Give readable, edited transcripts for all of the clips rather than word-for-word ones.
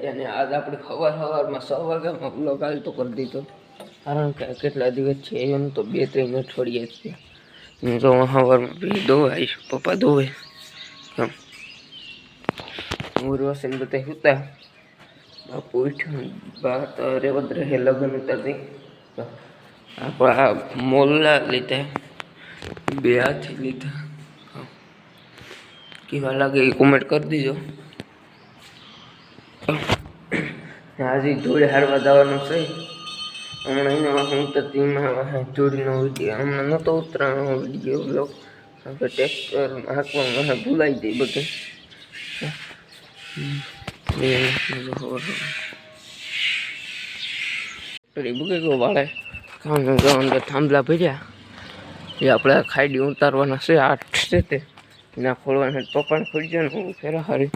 અને આજ આપણે સવારમાં 6 વાગ્યામાં બ્લોગ હાલતો કરી દીધો, કારણ કે કેટલા દિવસ છે એમ તો 2-3 અઠવાડિયા છે. હું તો સવારમાં બી ધોવાઈશ, પપ્પા ધોવે કેમ હું રોશન બધા સુતા. બાપુ ઉઠ્યો, બા તો રેવત રહે લગ્ન હતા તે આપણા મોલ્લા લીધા, 2 હાથી લીધા. કેવા લાગે એ કોમેન્ટ કરી દીજો. આજે ધૂળ હારવા જવાનું છે. હમણાં એના હું તો ધીમા ધૂળનો વિડીયો હમણાં નહોતો ઉતરાણો વિડીયો બ્લોગ, આપણે ટ્રેક્ટર હાંકવામાં ભૂલાઈ જાય બધું. બુકે ગયો વાળે અંદર થાંભલા ભર્યા, એ આપણે ખાઈડી ઉતારવાના છે. 8 છે તે ના ખોલવાના, પપ્પાને ખોલી જાય ને હું ફેરા હારી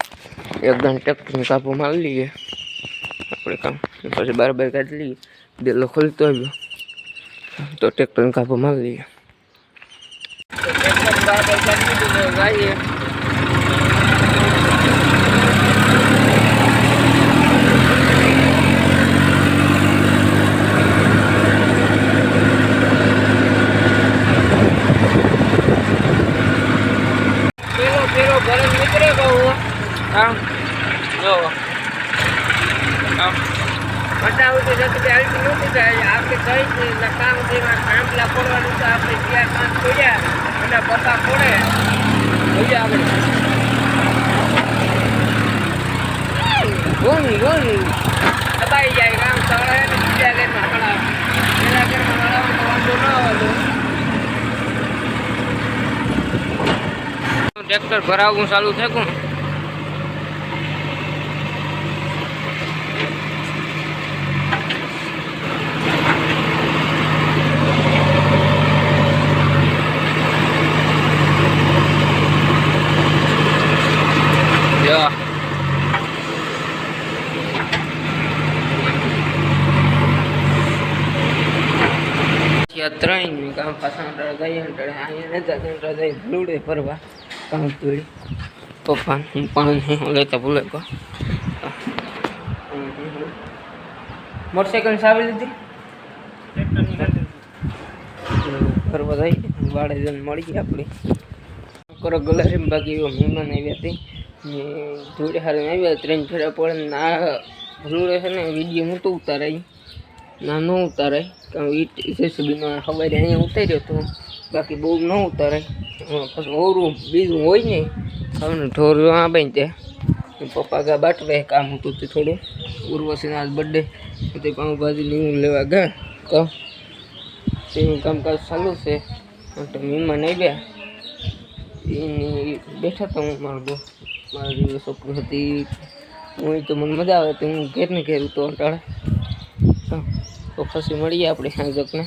એકદમ ટ્રેક્ટરને કાપો મારી લઈએ આપણે કામ, પછી બાર કાઢી લઈએ. ડેલો ખોલતો આવ્યો તો ટ્રેક્ટરને કાપો મારી લઈએ. પેલો ઘરે નીકળે કહું આમ જો આમ બતાવું તો જતી હાલતી નહોતી થાય. આપણે કહી છે એટલે કામ જેમાં થાંભલા ફોડવાનું તો આપણે 4-5 ખોલ્યા અને પપ્પા ફોડે જોઈએ આપણે દબાઈ જાય કામ સવારે ને બીજા ઘરમાં ખડા પેલા ઘરમાં વાળામાં તો વાંધો ન આવતો. ટ્રેક્ટર ભરાવવું ચાલુ થયું. ત્રણ કામ પાછા જઈએ અહીંયા જઈ ભૂલડે ફરવા કામ પીડી પપ્પા હું પાણી લેતા ભૂલે મોટરસાઇકલ સાવી લીધી ફરવા જઈ વાડે જઈને મળીએ આપણે કરો ગલારી. બાકી એવો મહેમાન આવ્યા હતી જોડે હારે આવ્યા 3 ફેરા પડે ના ભૂલડે છે ને વિડીયો હું તો ઉતારાય ના ન ઉતારાય, કારણ કે જેસીબીનો સવારે અહીંયા ઉતાર્યો હતો, બાકી બહુ ન ઉતારાય. પછી ઓરું બીજું હોય ને ખાવાનું ઢોર આવે ને તે પપ્પા ગા બાટવે કામ હતું તે થોડું ઉર્વશીના આજ બર્થડે તે પાઉંભાજી હું લેવા ગયા તો તેનું કામકાજ ચાલુ છે. તો મહેમાન આવ્યા એની બેઠા હતા, હું મારી છોકરી હતી હું તો મને મજા આવે તો હું ઘેર ને ઘેર તો અટાળે. તો પછી મળીએ આપણે સાંજકને.